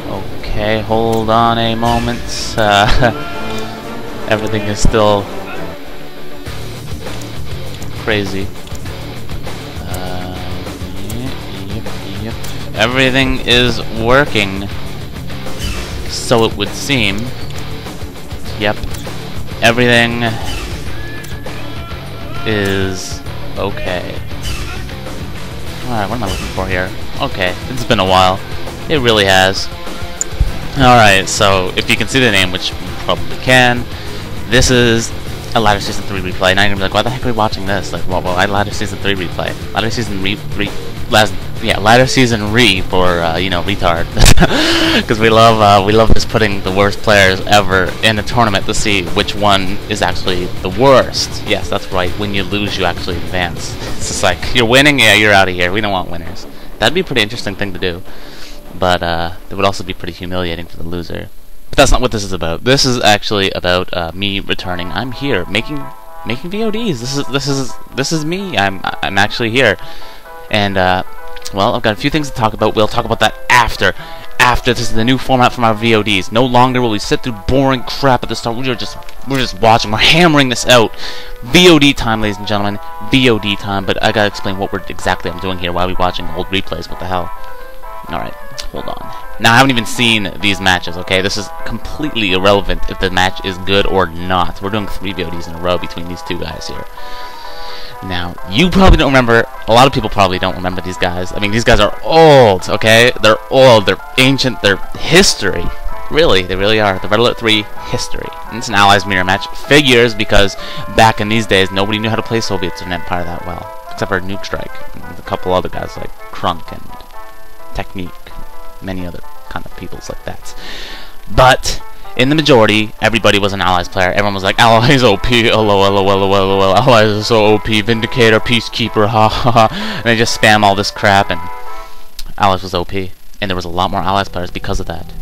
Okay, hold on a moment. Everything is still crazy. Yep. Everything is working, so it would seem. Yep. Everything is okay. Alright, what am I looking for here? Okay, it's been a while. It really has. Alright, so if you can see the name, which you probably can, this is a Ladder Season 3 replay. Now you're gonna be like, why the heck are we watching this? Like, well, I Ladder Season 3 replay. Ladder Season Ladder Season for you know, retard. Because we love just putting the worst players ever in a tournament to see which one is actually the worst. Yes, that's right. When you lose, you actually advance. It's just like, you're winning, yeah, you're out of here. We don't want winners. That'd be a pretty interesting thing to do. But it would also be pretty humiliating for the loser. But that's not what this is about. This is actually about me returning. I'm here making VODs. This is me. I'm actually here. And well, I've got a few things to talk about. We'll talk about that after. This is the new format from our VODs. No longer will we sit through boring crap at the start. We're just watching. We're hammering this out. VOD time, ladies and gentlemen. VOD time. But I gotta explain what exactly I'm doing here. Why are we watching old replays? What the hell? Alright, hold on. Now, I haven't even seen these matches, okay? This is completely irrelevant if the match is good or not. We're doing 3 VODs in a row between these two guys here. Now, you probably don't remember, a lot of people probably don't remember these guys. I mean, these guys are old, okay? They're old, they're ancient, they're history. Really, they really are. The Red Alert 3 history. And it's an Allies mirror match. Figures, because back in these days, nobody knew how to play Soviets and Empire that well. Except for Nuke Strike, and a couple other guys like Krunk and Technique, many other kind of peoples like that. But in the majority, everybody was an Allies player. Everyone was like, Allies OP, lol, Allies are so OP, Vindicator, Peacekeeper, ha ha ha. And they just spam all this crap, and Allies was OP. And there was a lot more Allies players because of that.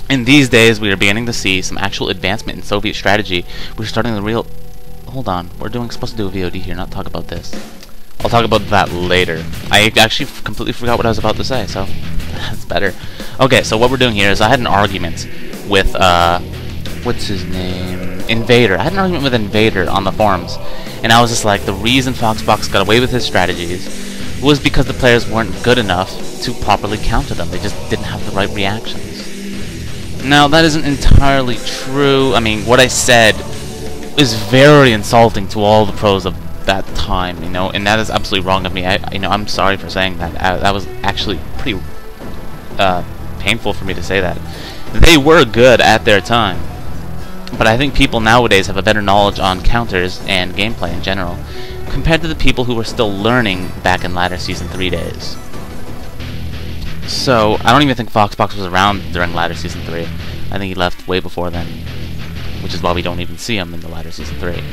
In these days, we are beginning to see some actual advancement in Soviet strategy. We're starting the real... Hold on, we're supposed to do a VOD here, not talk about this. I'll talk about that later. I actually completely forgot what I was about to say, so that's better. Okay, so what we're doing here is I had an argument with, what's his name? Invader. I had an argument with Invader on the forums, and I was just like, the reason Foxbox got away with his strategies was because the players weren't good enough to properly counter them. They just didn't have the right reactions. Now, that isn't entirely true. I mean, what I said is very insulting to all the pros of that time, you know, and that is absolutely wrong of me. I'm sorry for saying that. That was actually pretty painful for me to say that. They were good at their time, but I think people nowadays have a better knowledge on counters and gameplay in general compared to the people who were still learning back in Ladder Season 3 days. So I don't even think Foxbox was around during Ladder Season 3. I think he left way before then, which is why we don't even see him in the Ladder Season 3.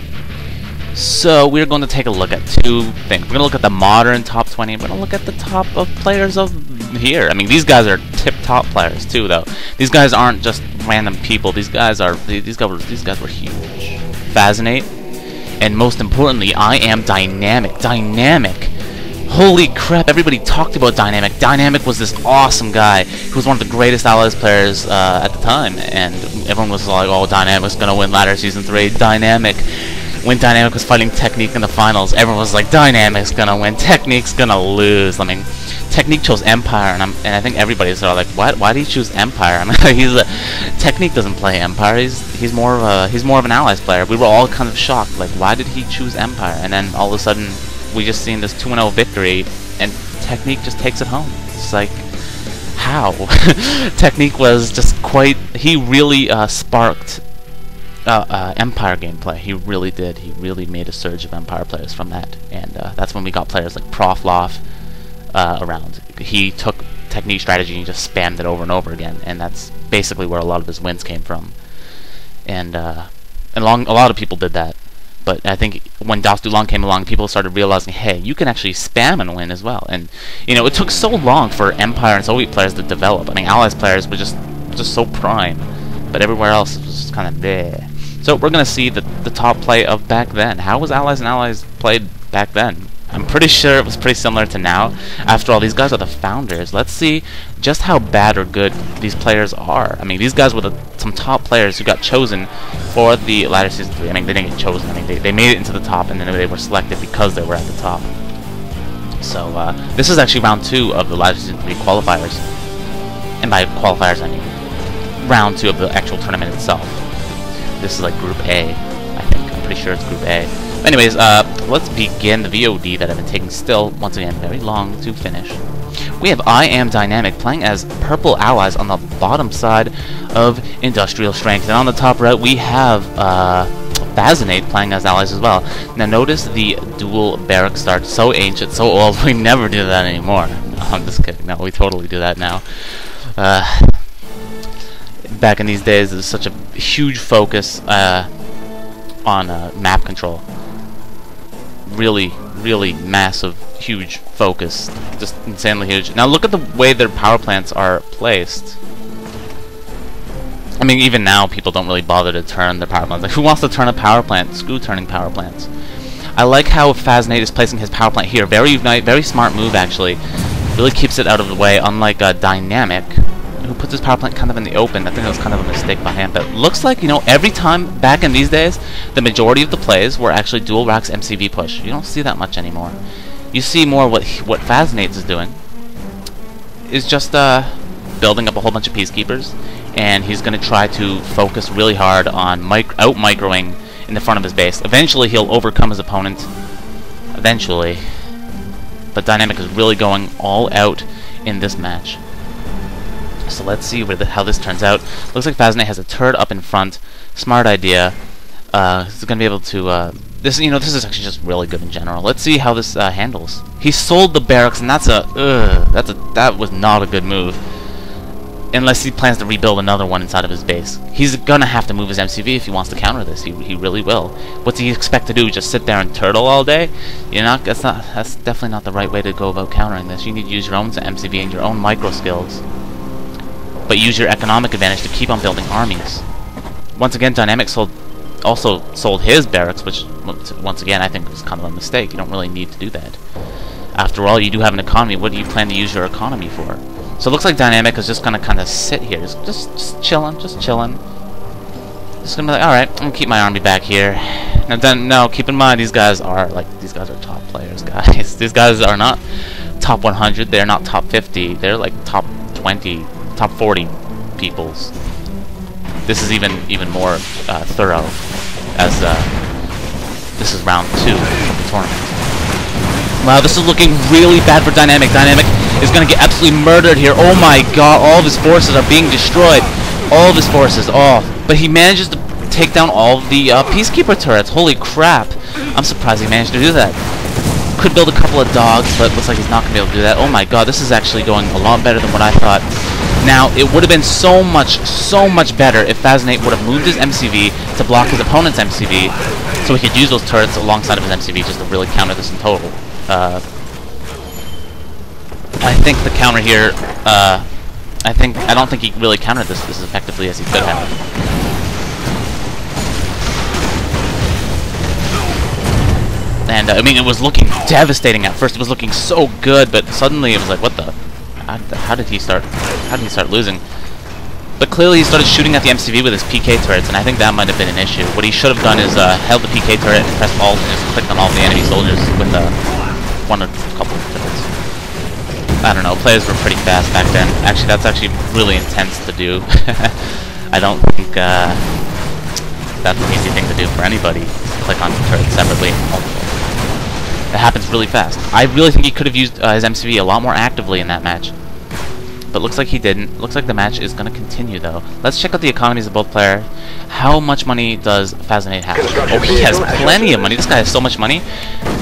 So we're going to take a look at 2 things. We're going to look at the modern top 20, and we're going to look at the top of players of here. I mean, these guys are tip-top players too, though. These guys aren't just random people. These guys were huge. Fazinate, and most importantly, IAmDynamic. Dynamic. Holy crap! Everybody talked about Dynamic. Dynamic was this awesome guy. He was one of the greatest Allies players at the time, and everyone was like, "Oh, Dynamic's gonna win Ladder Season 3." Dynamic. When Dynamic was fighting Technique in the finals, everyone was like, Dynamic's gonna win, Technique's gonna lose. I mean, Technique chose Empire, and I think everybody's sort of like, what? Why did he choose Empire? I mean, Technique doesn't play Empire. He's more of an Allies player. We were all kind of shocked, like, why did he choose Empire? And then all of a sudden, we just seen this 2-0 victory, and Technique just takes it home. It's like, how? Technique was just quite. He really sparked Empire gameplay. He really did. He really made a surge of Empire players from that, and that's when we got players like Profloff around. He took Technique strategy and just spammed it over and over again, and that's basically where a lot of his wins came from. And a lot of people did that, but I think when Das Dulong came along, people started realizing, hey, you can actually spam and win as well. And you know, it took so long for Empire and Soviet players to develop. I mean, Allies players were just so prime, but everywhere else was just kind of there. So we're going to see the top play of back then. How was Allies and Allies played back then? I'm pretty sure it was pretty similar to now. After all, these guys are the founders. Let's see just how bad or good these players are. I mean, these guys were some top players who got chosen for the Ladder Season 3. I mean, they didn't get chosen. I mean, they made it into the top, and then they were selected because they were at the top. So, this is actually round 2 of the Ladder Season 3 qualifiers. And by qualifiers, I mean round 2 of the actual tournament itself. This is like Group A, I think. I'm pretty sure it's Group A. Anyways, let's begin the VOD that I've been taking still, once again, very long to finish. We have IAmDynamic playing as purple allies on the bottom side of Industrial Strength. And on the top right, we have Fazinate playing as allies as well. Now notice the dual barrack start. So ancient, so old, we never do that anymore. No, I'm just kidding. No, we totally do that now. Back in these days, there's such a huge focus on map control. Really massive, huge focus. Just insanely huge. Now look at the way their power plants are placed. I mean, even now, people don't really bother to turn their power plants. Like, who wants to turn a power plant? Screw turning power plants. I like how Fazinate is placing his power plant here. Very smart move, actually. Really keeps it out of the way, unlike Dynamic, who puts his power plant kind of in the open. I think that was kind of a mistake by him. But looks like, you know, every time back in these days, the majority of the plays were actually dual racks MCV push. You don't see that much anymore. You see more what Fazinate is doing is just building up a whole bunch of peacekeepers, and he's going to try to focus really hard on out-microing in the front of his base. Eventually, he'll overcome his opponent. Eventually. But Dynamic is really going all out in this match. So let's see how this turns out. Looks like Fazinate has a turret up in front. Smart idea. He's going to be able to... this is actually just really good in general. Let's see how this handles. He sold the barracks, and that was not a good move. Unless he plans to rebuild another one inside of his base. He's gonna have to move his MCV if he wants to counter this. He really will. What's he expect to do? Just sit there and turtle all day? That's definitely not the right way to go about countering this. You need to use your own MCV and your own micro skills. But use your economic advantage to keep on building armies. Once again, Dynamic also sold his barracks, which once again I think was kind of a mistake. You don't really need to do that. After all, you do have an economy. What do you plan to use your economy for? So it looks like Dynamic is just gonna kind of sit here, just chilling. Just gonna be like, all right, I'm gonna keep my army back here. Now, keep in mind, these guys are top players, guys. These guys are not top 100. They're not top 50. They're like top 20, top 40 peoples. This is even more thorough, as this is round 2 of the tournament. Wow, this is looking really bad for Dynamic. Dynamic is going to get absolutely murdered here. Oh my god, all of his forces are being destroyed. All of his forces, but he manages to take down all of the Peacekeeper turrets. Holy crap. I'm surprised he managed to do that. Could build a couple of dogs, but looks like he's not going to be able to do that. Oh my god, this is actually going a lot better than what I thought. Now, it would have been so much better if Fazinate would have moved his MCV to block his opponent's MCV, so he could use those turrets alongside of his MCV just to really counter this in total. I think the counter here, I don't think he really countered this as effectively as he could have. And, I mean, it was looking devastating at first. It was looking so good, but suddenly it was like, what the? How did he start losing? But clearly he started shooting at the MCV with his PK turrets, and I think that might have been an issue. What he should have done is held the PK turret and pressed Alt and just clicked on all the enemy soldiers with one or a couple of turrets. I don't know, players were pretty fast back then. Actually, that's actually really intense to do. I don't think that's an easy thing to do for anybody. Click on turrets separately and multiple. It happens really fast. I really think he could have used his MCV a lot more actively in that match. But looks like he didn't. Looks like the match is going to continue, though. Let's check out the economies of both players. How much money does Fazinate have? Oh, he has plenty of money. This guy has so much money.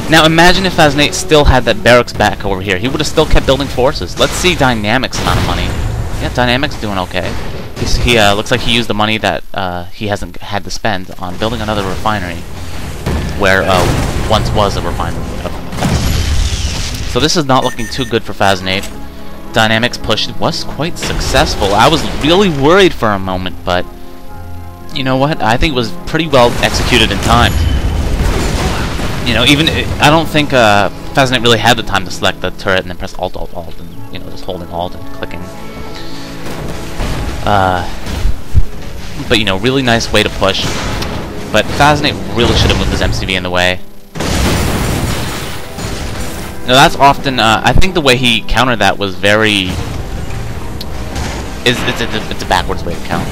Now, imagine if Fazinate still had that barracks back over here. He would have still kept building forces. Let's see Dynamic's amount of money. Yeah, Dynamic's doing okay. He looks like he used the money that he hasn't had to spend on building another refinery, where once was a refinery. So this is not looking too good for Fazinate. Dynamic's push was quite successful. I was really worried for a moment, but you know what? I think it was pretty well executed in time. You know, even I don't think Fazinate really had the time to select the turret and then press Alt, Alt, Alt, and, you know, just holding Alt and clicking. But, you know, really nice way to push. But Fazinate really should have moved his MCV in the way. Now that's often, I think the way he countered that was very... It's a backwards way to counter.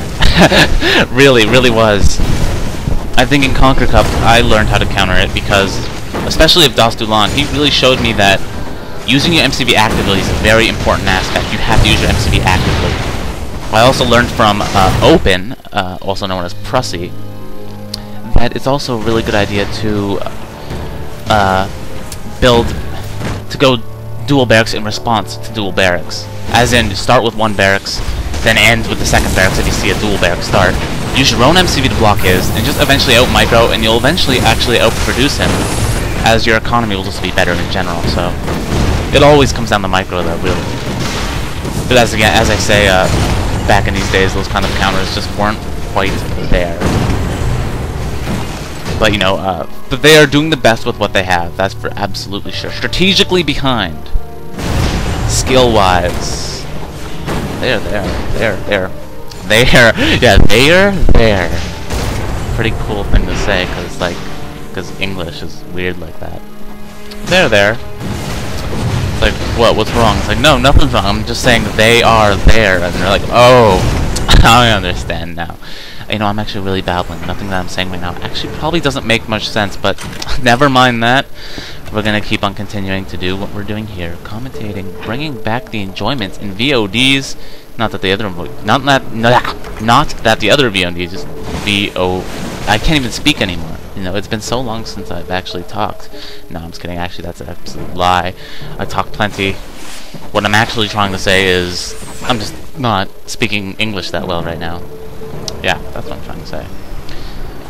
really was. I think in Conquer Cup, I learned how to counter it because, especially of Das Dulan, he really showed me that using your MCV actively is a very important aspect. You have to use your MCV actively. I also learned from Open, also known as Prussy, that it's also a really good idea to go dual barracks in response to dual barracks. As in, start with one barracks, then end with the second barracks if you see a dual barrack start. Use your own MCV to block his, and just eventually out-micro, and you'll eventually actually out-produce him, as your economy will just be better in general, so... It always comes down to micro, though, really. But as I say, back in these days, those kind of counters just weren't quite there. But, you know, but they are doing the best with what they have, that's for absolutely sure. Strategically behind. Skill-wise. They're there. Pretty cool thing to say, because English is weird like that. They're there. It's like, what? What's wrong? It's like, no, nothing's wrong. I'm just saying they are there, and they're like, oh, I understand now. You know, I'm actually really babbling. Nothing that I'm saying right now actually probably doesn't make much sense, but never mind that. We're gonna keep on continuing to do what we're doing here, commentating, bringing back the enjoyment in VODs. Not that the other VODs just I can't even speak anymore. You know, it's been so long since I've actually talked. No, I'm just kidding. Actually, that's an absolute lie. I talk plenty. What I'm actually trying to say is I'm just not speaking English that well right now. Yeah, that's what I'm trying to say.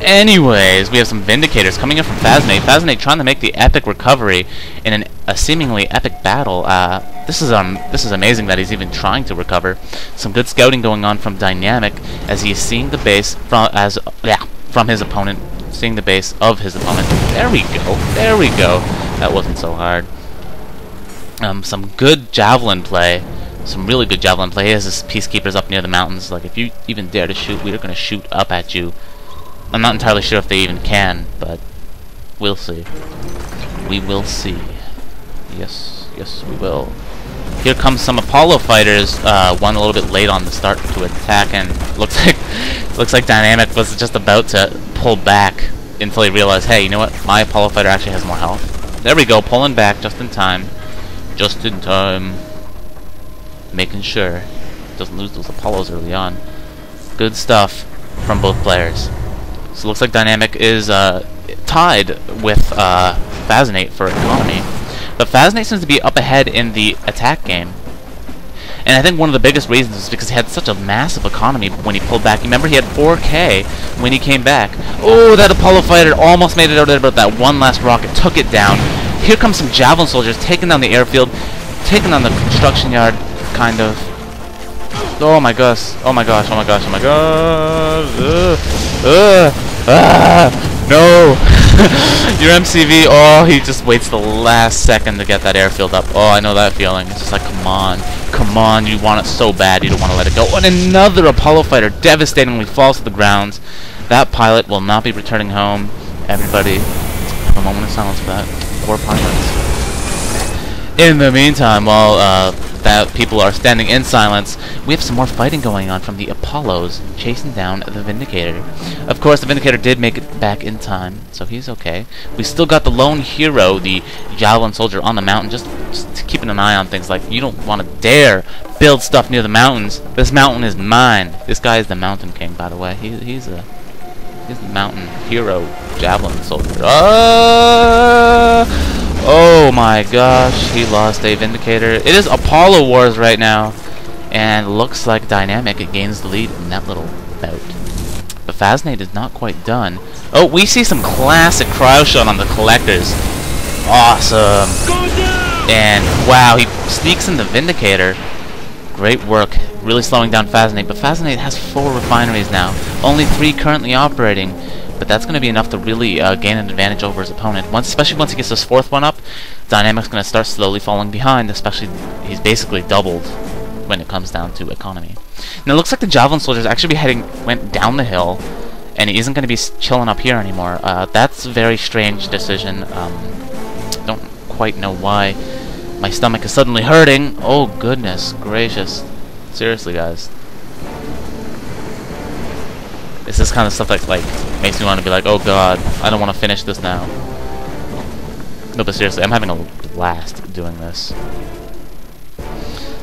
Anyways, we have some Vindicators coming in from Fazinate. Fazinate trying to make the epic recovery in a seemingly epic battle. This is amazing that he's even trying to recover. Some good scouting going on from Dynamic as he is seeing the base from his opponent, seeing the base of his opponent. There we go. That wasn't so hard. Some good javelin play. Some really good javelin play. He has his peacekeepers up near the mountains. Like, if you even dare to shoot, we are going to shoot up at you. I'm not entirely sure if they even can, but we'll see. We will see. Yes, we will. Here comes some Apollo fighters. One a little bit late on the start to attack, and looks like Dynamic was just about to pull back until he realized, hey, you know what? My Apollo fighter actually has more health. There we go, pulling back just in time. Just in time. Making sure doesn't lose those Apollos early on. Good stuff from both players. So it looks like Dynamic is tied with Fazinate for economy. But Fazinate seems to be up ahead in the attack game. And I think one of the biggest reasons is because he had such a massive economy when he pulled back. Remember, he had 4K when he came back. Oh, that Apollo fighter almost made it out there, but that one last rocket took it down. Here comes some Javelin soldiers taking down the airfield, taking on the construction yard, kind of. Oh my gosh, oh my gosh, oh my gosh, oh my gosh. No! Your MCV, oh, he just waits the last second to get that airfield up. Oh, I know that feeling. It's just like, come on, you want it so bad, you don't want to let it go. And another Apollo fighter devastatingly falls to the ground. That pilot will not be returning home. Everybody, have a moment of silence for that. Poor pilots. In the meantime, while that people are standing in silence, we have some more fighting going on from the Apollos chasing down the Vindicator. Of course, the Vindicator did make it back in time, so he's okay. We still got the lone hero, the Javelin soldier, on the mountain, just keeping an eye on things. Like, you don't want to dare build stuff near the mountains. This mountain is mine. This guy is the Mountain King, by the way. He's the mountain hero, Javelin soldier. Oh my gosh, he lost a Vindicator. It is Apollo Wars right now, and looks like Dynamic gains the lead in that little bout. But Fazinate is not quite done. Oh, we see some classic cryo shot on the collectors. Awesome. And wow, he sneaks in the Vindicator. Great work, really slowing down Fazinate. But Fazinate has 4 refineries now, only 3 currently operating. but that's going to be enough to really gain an advantage over his opponent. Especially once he gets this 4th one up, Dynamic's going to start slowly falling behind, especially he's basically doubled when it comes down to economy. Now it looks like the Javelin Soldiers actually went down the hill, and he isn't going to be chilling up here anymore. That's a very strange decision. Don't quite know why. My stomach is suddenly hurting. Oh goodness gracious. Seriously, guys. It's this kind of stuff that like makes me want to be like, oh god, I don't want to finish this now. No, but seriously, I'm having a blast doing this.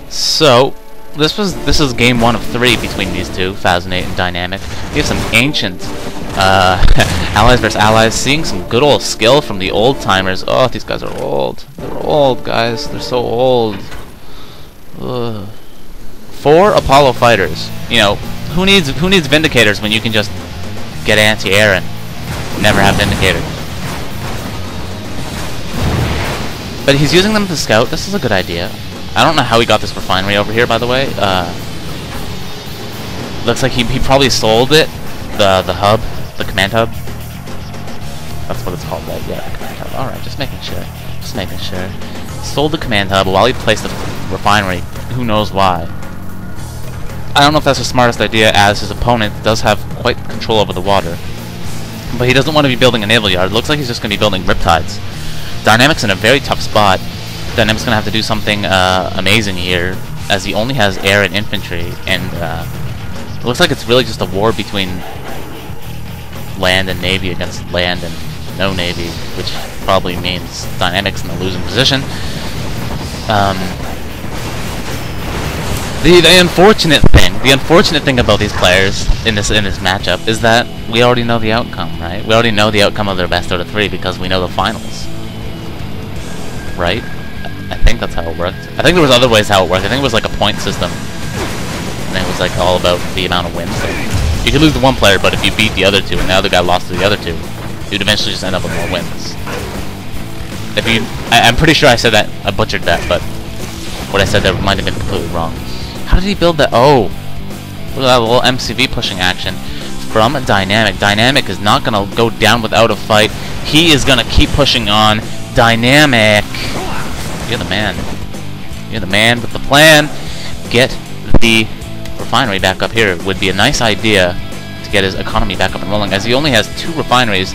So, this is game 1 of 3 between these two, Fazinate and Dynamic. We have some ancient allies versus allies, seeing some good old skill from the old timers. Oh, these guys are old. They're old, guys. They're so old. Ugh. 4 Apollo fighters. You know, who needs Vindicators when you can just get anti-air and never have Vindicators? But he's using them to scout. This is a good idea. I don't know how he got this refinery over here, by the way. Looks like he probably sold it. The hub. The command hub. That's what it's called, right? Yeah, the command hub. Alright, just making sure. Just making sure. Sold the command hub while he placed the refinery. Who knows why. I don't know if that's the smartest idea, as his opponent does have quite control over the water. But he doesn't want to be building a naval yard. It looks like he's just going to be building riptides. Dynamic's in a very tough spot. Dynamic's going to have to do something amazing here, as he only has air and infantry, and it looks like it's really just a war between land and navy against land and no navy, which probably means Dynamic's in a losing position. The unfortunate thing about these players in this matchup is that we already know the outcome, right? We already know the outcome of their best out of 3 because we know the finals, right? I think that's how it worked. I think there was other ways how it worked. I think it was like a point system, and it was like all about the amount of wins. So you could lose to one player, but if you beat the other 2 and the other guy lost to the other 2, you'd eventually just end up with more wins. If you, I'm pretty sure I said that, I butchered that, but what I said there might have been completely wrong. How did he build that? Oh, look at that little MCV pushing action from Dynamic. Dynamic is not gonna go down without a fight. He is gonna keep pushing on. Dynamic, you're the man. You're the man with the plan. Get the refinery back up here. It would be a nice idea to get his economy back up and rolling, as he only has 2 refineries.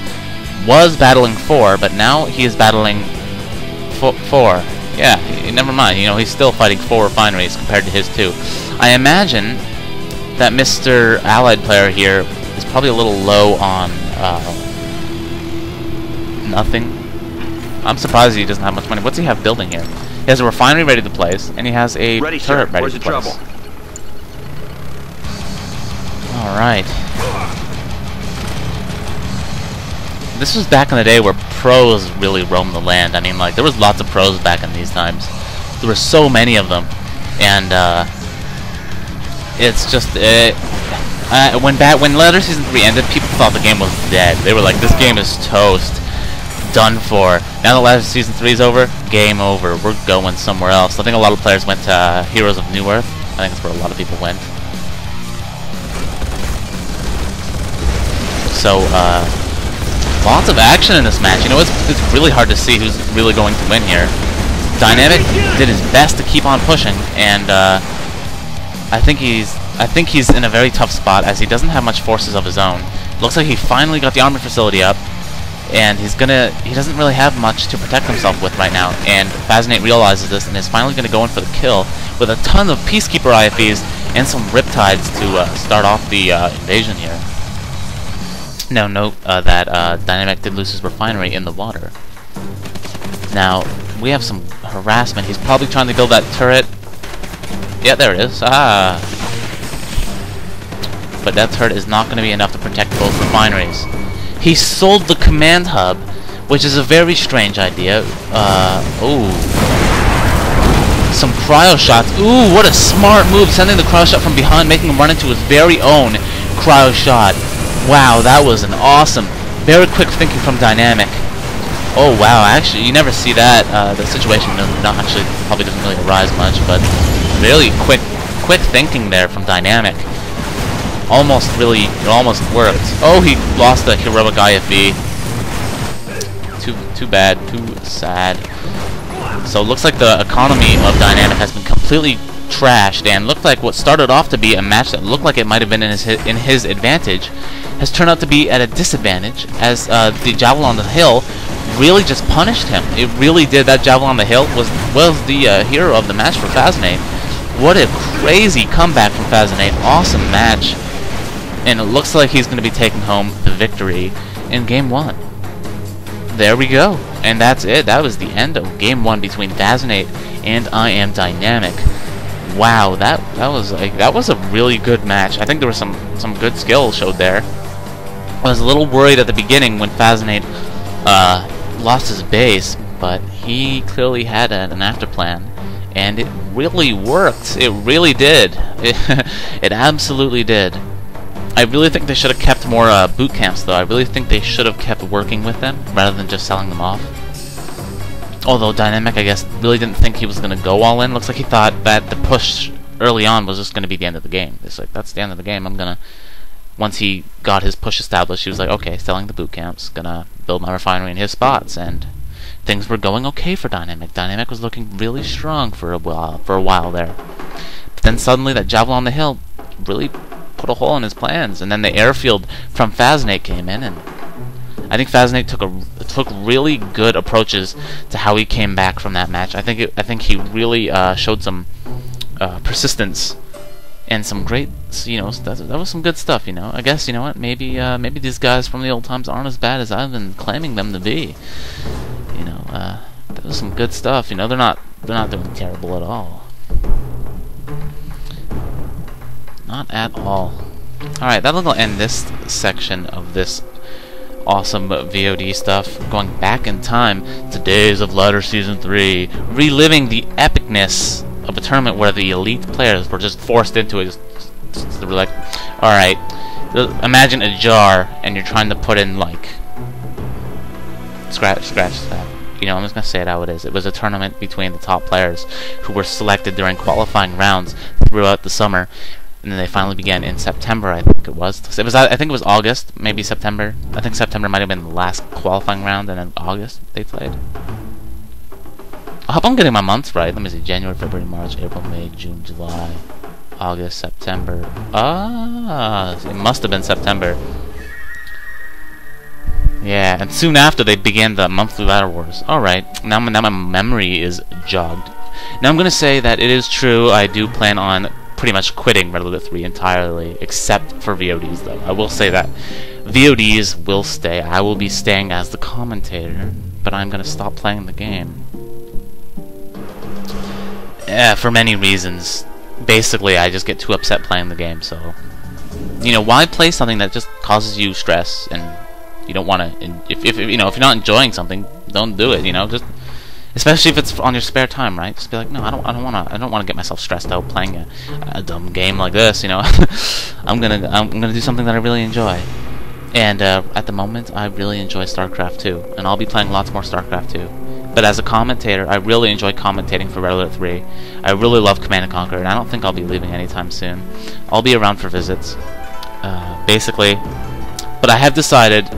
Was battling 4, but now he is battling 4. Yeah, never mind. You know, he's still fighting 4 refineries compared to his 2. I imagine that Mr. Allied player here is probably a little low on nothing. I'm surprised he doesn't have much money. What's he have building here? He has a refinery ready to place, and he has a turret ready to place. Alright. This was back in the day where pros really roamed the land. I mean, like, there was lots of pros back in these times. There were so many of them. And, it's just, when Letter Season 3 ended, people thought the game was dead. They were like, this game is toast. Done for. Now that Letter Season 3 is over, game over. We're going somewhere else. I think a lot of players went to Heroes of New Earth. I think that's where a lot of people went. So, lots of action in this match. You know, it's really hard to see who's really going to win here. Dynamic did his best to keep on pushing, and I think he's in a very tough spot, as he doesn't have much forces of his own. Looks like he finally got the armor facility up, and he doesn't really have much to protect himself with right now. And Fazinate realizes this and is finally going to go in for the kill with a ton of Peacekeeper IFEs and some Riptides to start off the invasion here. Now note that Dynamic did lose his refinery in the water. Now, we have some harassment. He's probably trying to build that turret. Yeah, there it is. Ah. But that turret is not going to be enough to protect both refineries. He sold the command hub, which is a very strange idea. Ooh. Some cryo shots. Ooh, what a smart move, sending the cryo shot from behind, making him run into his very own cryo shot. Wow, that was an awesome, very quick thinking from Dynamic. Oh wow, actually, you never see that. The situation probably doesn't really arise much, but really quick thinking there from Dynamic. it almost worked. Oh, he lost the heroic IFB. Too bad, too sad. So it looks like the economy of Dynamic has been completely trashed, and looked like what started off to be a match that looked like it might have been in his advantage has turned out to be at a disadvantage, as the Javelin on the Hill really just punished him. It really did. That Javelin on the Hill was the hero of the match for Fazinate. What a crazy comeback from Fazinate. Awesome match. And it looks like he's going to be taking home the victory in Game 1. There we go. And that's it. That was the end of Game 1 between Fazinate and IAmDynamic. Wow, that was a really good match. I think there was some good skill showed there. I was a little worried at the beginning when Fazinate lost his base, but he clearly had an after plan, and it really worked. It really did. It absolutely did. I really think they should have kept more boot camps, though. I really think they should have kept working with them rather than just selling them off. Although Dynamic, I guess, really didn't think he was going to go all in. Looks like he thought that the push early on was just going to be the end of the game. It's like, that's the end of the game. I'm going to... Once he got his push established, he was like, okay, selling the boot camps, gonna build my refinery in his spots, and things were going okay for Dynamic. Dynamic was looking really strong for a while there. But then suddenly that Javelin on the Hill really put a hole in his plans, and then the airfield from Fazinate came in, and I think Fazinate took really good approaches to how he came back from that match. I think he really showed some persistence. And some great, you know, that was some good stuff, you know. I guess, you know what, maybe these guys from the old times aren't as bad as I've been claiming them to be. You know, that was some good stuff. You know, they're not doing terrible at all. Not at all. All right, that'll end this section of this awesome VOD stuff. Going back in time to days of Ladder Season 3, reliving the epicness of a tournament where the elite players were just forced into it. They were like, alright, imagine a jar and you're trying to put in, like, scratch that. You know, I'm just going to say it how it is. It was a tournament between the top players who were selected during qualifying rounds throughout the summer, and then they finally began in September, I think it was. I think it was August, maybe September. I think September might have been the last qualifying round, and in August they played. I hope I'm getting my months right. Let me see. January, February, March, April, May, June, July, August, September. It must have been September. Yeah, and soon after they began the monthly ladder wars. Alright, now my memory is jogged. Now I'm going to say that it is true I do plan on pretty much quitting Red Alert 3 entirely, except for VODs though. I will say that. VODs will stay. I will be staying as the commentator, but I'm going to stop playing the game. For many reasons. Basically, I just get too upset playing the game, so... You know, why play something that just causes you stress, and you don't want to... If you know, if you're not enjoying something, don't do it, you know, just... Especially if it's on your spare time, right? Just be like, no, I don't want to get myself stressed out playing a dumb game like this, you know? I'm gonna do something that I really enjoy. And, at the moment, I really enjoy StarCraft 2, and I'll be playing lots more StarCraft 2. But as a commentator, I really enjoy commentating for Red Alert 3. I really love Command & Conquer, and I don't think I'll be leaving anytime soon. I'll be around for visits, basically. But I have decided,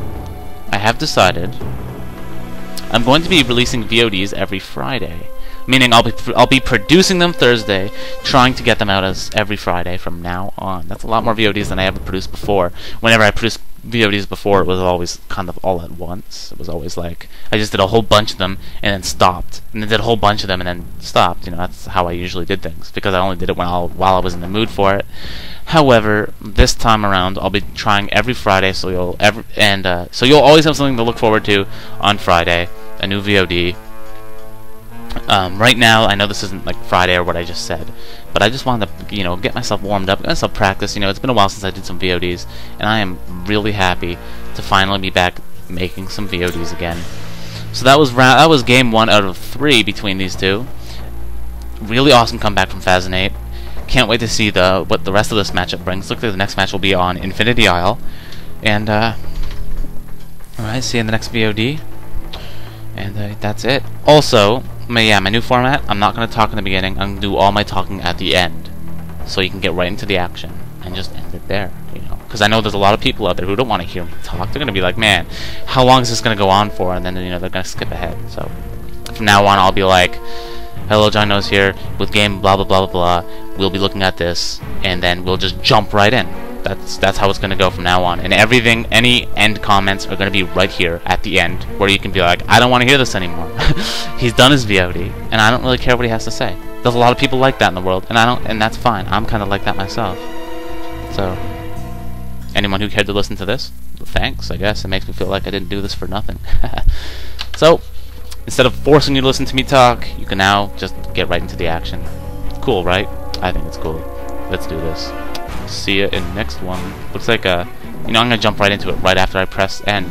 I'm going to be releasing VODs every Friday. Meaning I'll be producing them Thursday, trying to get them out as every Friday from now on. That's a lot more VODs than I ever produced before. Whenever I produced VODs before, it was always kind of all at once. It was always like, I just did a whole bunch of them and then stopped. And then did a whole bunch of them and then stopped. You know, that's how I usually did things, because I only did it while I was in the mood for it. However, this time around, I'll be trying every Friday, so you'll always have something to look forward to on Friday, a new VOD. Right now, I know this isn't like Friday or what I just said, but I just wanted to, you know, get myself warmed up, get myself practice. You know, it's been a while since I did some VODs, and I am really happy to finally be back making some VODs again. So that was game 1 out of 3 between these two. Really awesome comeback from Fazinate. Can't wait to see what the rest of this matchup brings. Looks like the next match will be on Infinity Isle, and alright, see you in the next VOD. And that's it. Also, my new format, I'm not going to talk in the beginning. I'm going to do all my talking at the end, so you can get right into the action and just end it there, you know. because I know there's a lot of people out there who don't want to hear me talk. They're gonna be like, man, how long is this gonna go on for? And then, you know, they're gonna skip ahead. So from now on, I'll be like, hello, JonnyKnows here with game blah blah blah blah blah. We'll be looking at this, and then we'll just jump right in. That's how it's gonna go from now on. And everything, any end comments are gonna be right here at the end, where you can be like, I don't want to hear this anymore. He's done his VOD, and I don't really care what he has to say. There's a lot of people like that in the world, and that's fine. I'm kind of like that myself. So, anyone who cared to listen to this, thanks. I guess it makes me feel like I didn't do this for nothing. So, instead of forcing you to listen to me talk, you can now just get right into the action. Cool, right? I think it's cool. Let's do this. See ya in the next one. Looks like you know, I'm gonna jump right into it right after I press end.